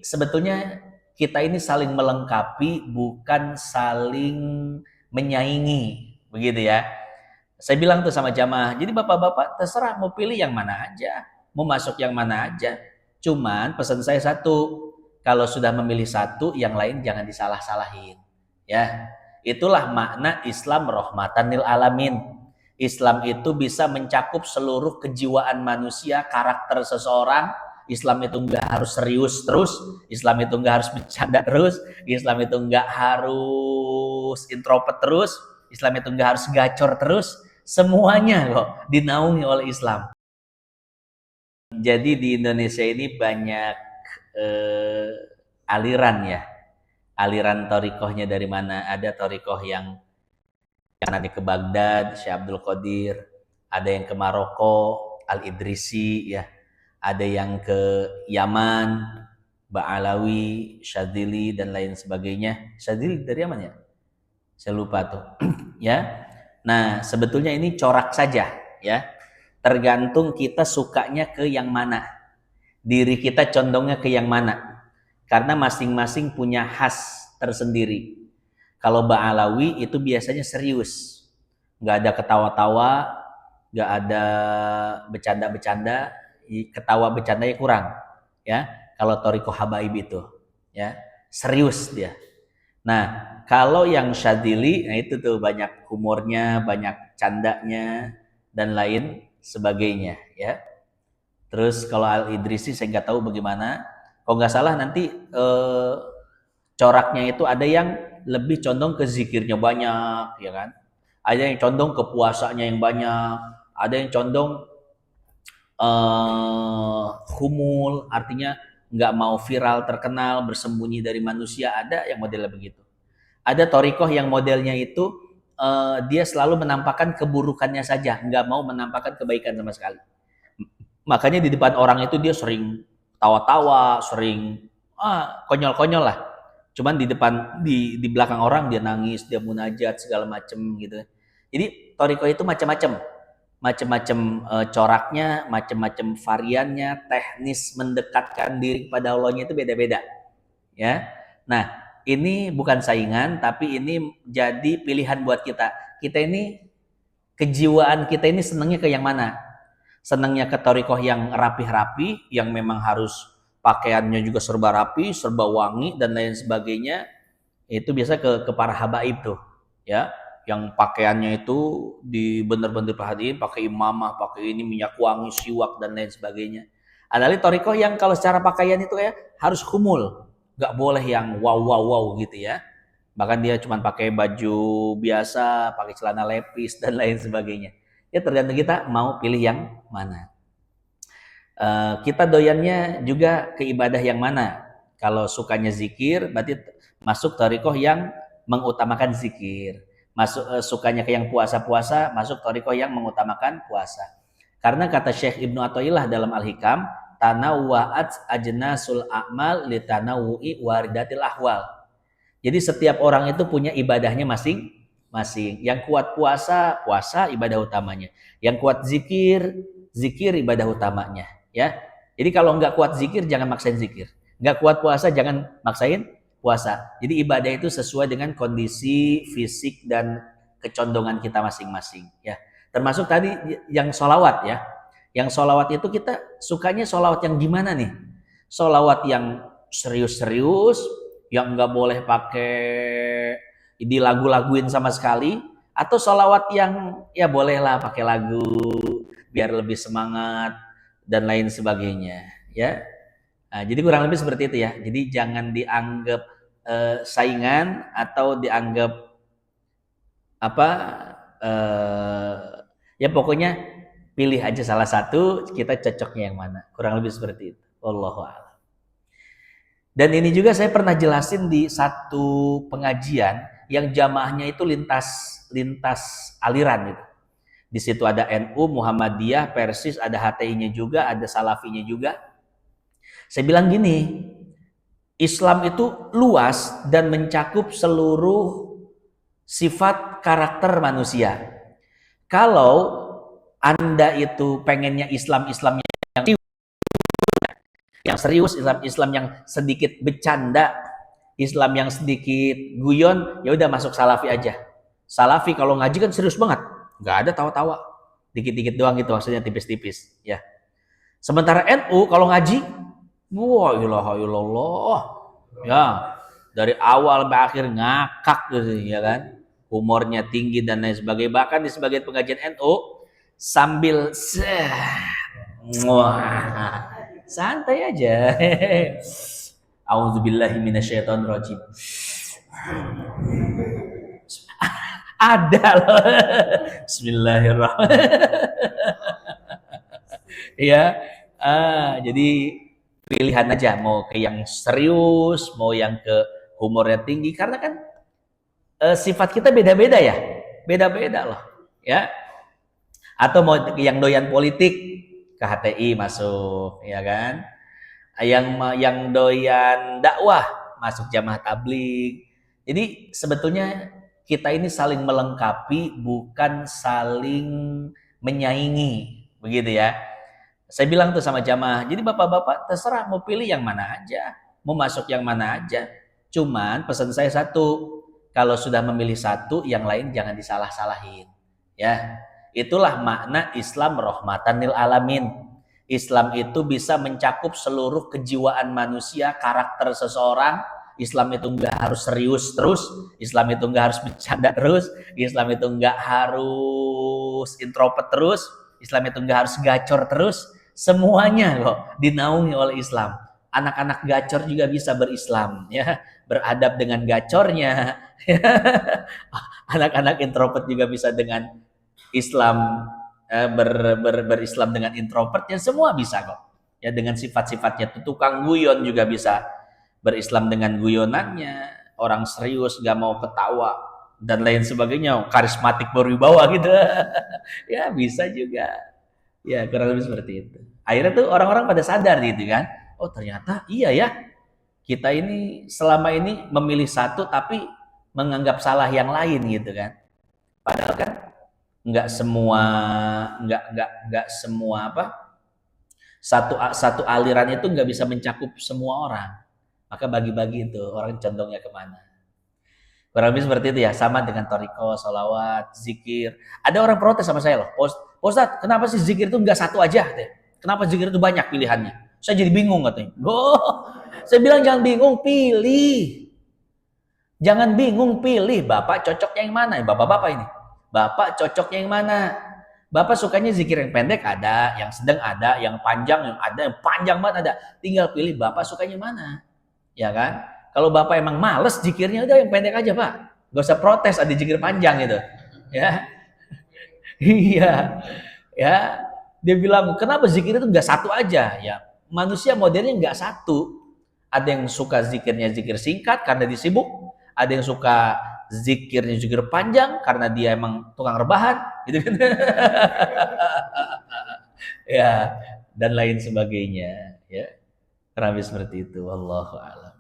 sebetulnya kita ini saling melengkapi, bukan saling menyaingi, begitu ya. Saya bilang tuh sama jamaah, jadi bapak-bapak terserah mau pilih yang mana aja, mau masuk yang mana aja. Cuman pesan saya satu, kalau sudah memilih satu, yang lain jangan disalah-salahin. Ya, itulah makna Islam rahmatan lil alamin. Islam itu bisa mencakup seluruh kejiwaan manusia, karakter seseorang. Islam itu nggak harus serius terus, Islam itu nggak harus bercanda terus, Islam itu nggak harus introvert terus, Islam itu nggak harus gacor terus. Semuanya kok dinaungi oleh Islam. Jadi di Indonesia ini banyak eh, aliran ya. Aliran torikohnya dari mana? Ada torikoh yang nanti ke Baghdad, Syekh Abdul Qadir. Ada yang ke Maroko, Al-Idrisi ya. Ada yang ke Yaman, Ba'alawi, Syadzili dan lain sebagainya. Syadzili dari Yaman ya? Saya lupa tuh. Ya. Nah, sebetulnya ini corak saja ya. Tergantung kita sukanya ke yang mana. Diri kita condongnya ke yang mana. Karena masing-masing punya khas tersendiri. Kalau Ba'alawi itu biasanya serius. Nggak ada ketawa-tawa, nggak ada bercanda-bercanda, ketawa bercandanya kurang. Ya, kalau Toriko Habaib itu. Ya, serius dia. Nah, kalau yang Syadzili, nah itu tuh banyak humornya, banyak candanya, dan lain sebagainya. Ya. Terus kalau Al-Idrisi saya nggak tahu bagaimana. Kalau nggak salah nanti coraknya itu ada yang lebih condong ke zikirnya banyak, ya kan? Ada yang condong ke puasanya yang banyak, ada yang condong humul, artinya nggak mau viral, terkenal, bersembunyi dari manusia. Ada yang modelnya begitu. Ada torikoh yang modelnya itu dia selalu menampakkan keburukannya saja, nggak mau menampakkan kebaikan sama sekali. Makanya di depan orang itu dia sering tawa-tawa, sering konyol-konyol lah. Cuman di depan di belakang orang dia nangis, dia munajat segala macem gitu. Jadi toriko itu macam-macam, macam-macam coraknya, macam-macam variannya, teknis mendekatkan diri kepada Allahnya itu beda-beda. Ya, nah ini bukan saingan, tapi ini jadi pilihan buat kita. Kita ini kejiwaan kita ini senangnya ke yang mana? Senangnya ke torikoh yang rapi-rapi, yang memang harus pakaiannya juga serba rapi, serba wangi dan lain sebagainya. Itu biasa ke para habaib tuh, ya, yang pakaiannya itu di bener-bener perhatiin, pakai imamah, pakai ini minyak wangi, siwak dan lain sebagainya. Ada lagi torikoh yang kalau secara pakaian itu ya harus kumul, nggak boleh yang wow wow wow gitu ya. Bahkan dia cuma pakai baju biasa, pakai celana lepis dan lain sebagainya. Ya tergantung kita mau pilih yang mana. Kita doyannya juga ke ibadah yang mana. Kalau sukanya zikir, berarti masuk tarikoh yang mengutamakan zikir. Masuk sukanya ke yang puasa-puasa, masuk tarikoh yang mengutamakan puasa. Karena kata Syekh Ibnu Athaillah dalam Al-Hikam, tanawwa'at ajnasul a'mal litanawwu'i waridatil ahwal. Jadi setiap orang itu punya ibadahnya masing-masing. Yang kuat puasa, puasa ibadah utamanya. Yang kuat zikir, zikir ibadah utamanya. Ya, jadi kalau nggak kuat zikir jangan maksain zikir. Nggak kuat puasa jangan maksain puasa. Jadi ibadah itu sesuai dengan kondisi fisik dan kecondongan kita masing-masing. Ya, termasuk tadi yang sholawat ya. Yang sholawat itu kita sukanya sholawat yang gimana nih? Sholawat yang serius-serius, yang nggak boleh pakai dilagu-laguin sama sekali, atau sholawat yang ya bolehlah pakai lagu biar lebih semangat dan lain sebagainya ya. Nah, jadi kurang lebih seperti itu ya. Jadi jangan dianggap saingan atau dianggap apa ya pokoknya pilih aja salah satu, kita cocoknya yang mana. Kurang lebih seperti itu. Wallahu a'lam. Dan ini juga saya pernah jelasin di satu pengajian yang jamaahnya itu lintas aliran gitu. Di situ ada NU, Muhammadiyah, Persis, ada HTI-nya juga, ada Salafinya juga. Saya bilang gini, Islam itu luas dan mencakup seluruh sifat karakter manusia. Kalau Anda itu pengennya Islam yang yang serius, Islam yang sedikit bercanda, Islam yang sedikit guyon, ya udah masuk Salafi aja. Salafi kalau ngaji kan serius banget, nggak ada tawa-tawa, dikit-dikit doang gitu, maksudnya tipis-tipis, ya. Sementara NU kalau ngaji, wah ilaha illallah, ya dari awal sampai akhir ngakak gitu, ya kan, humornya tinggi dan lain sebagainya. Bahkan di sebagian pengajian NU sambil wah, santai aja. Auzubillahi minasyaitonirrajim. Ada loh. Bismillahirrahmanirrahim. Ya, jadi pilihan aja mau ke yang serius, mau yang ke humornya tinggi, karena kan sifat kita beda-beda ya, beda-beda loh, ya. Atau mau yang doyan politik, ke HTI masuk, ya kan? Yang doyan dakwah masuk Jamaah Tabligh. Jadi sebetulnya kita ini saling melengkapi, bukan saling menyaingi, begitu ya. Saya bilang tuh sama jamaah, jadi bapak-bapak terserah mau pilih yang mana aja, mau masuk yang mana aja. Cuman pesan saya satu, kalau sudah memilih satu, yang lain jangan disalah-salahin. Ya, itulah makna Islam rahmatan lil alamin. Islam itu bisa mencakup seluruh kejiwaan manusia, karakter seseorang. Islam itu nggak harus serius terus, Islam itu nggak harus bercanda terus, Islam itu nggak harus introvert terus, Islam itu nggak harus gacor terus. Semuanya kok dinaungi oleh Islam. Anak-anak gacor juga bisa berislam, ya, beradab dengan gacornya. Anak-anak introvert juga bisa dengan Islam, berislam dengan introvertnya, semua bisa kok. Ya, dengan sifat-sifatnya. Tukang guyon juga bisa berislam dengan guyonannya. Orang serius gak mau ketawa dan lain sebagainya, karismatik berwibawa gitu. Ya bisa juga. Ya kurang lebih seperti itu. Akhirnya tuh orang-orang pada sadar gitu kan. Oh ternyata iya ya. Kita ini selama ini memilih satu tapi menganggap salah yang lain gitu kan. Padahal kan nggak semua apa, satu aliran itu nggak bisa mencakup semua orang. Maka bagi-bagi itu orang condongnya kemana. Kurang lebih seperti itu ya, sama dengan toriko, sholawat, zikir. Ada orang protes sama saya loh, Ustadz, kenapa sih zikir itu nggak satu aja? Kenapa zikir itu banyak pilihannya? Saya jadi bingung katanya. Saya bilang jangan bingung, pilih. Jangan bingung, pilih. Bapak cocoknya yang mana? Bapak-bapak ini. Bapak cocoknya yang mana? Bapak sukanya zikir yang pendek ada, yang sedang ada, yang panjang yang panjang banget ada. Tinggal pilih Bapak sukanya yang mana. Ya kan? Kalau Bapak emang males zikirnya, udah yang pendek aja Pak. Gak usah protes ada zikir panjang gitu. Ya. Iya. Ya. Dia bilang, kenapa zikir itu nggak satu aja? Ya, manusia modelnya nggak satu. Ada yang suka zikirnya zikir singkat karena disibuk. Ada yang suka zikirnya zikir panjang karena dia emang tukang rebahan. Gitu kan. Ya. Dan lain sebagainya. Ya. Kurang lebih seperti itu. Wallahu a'lam.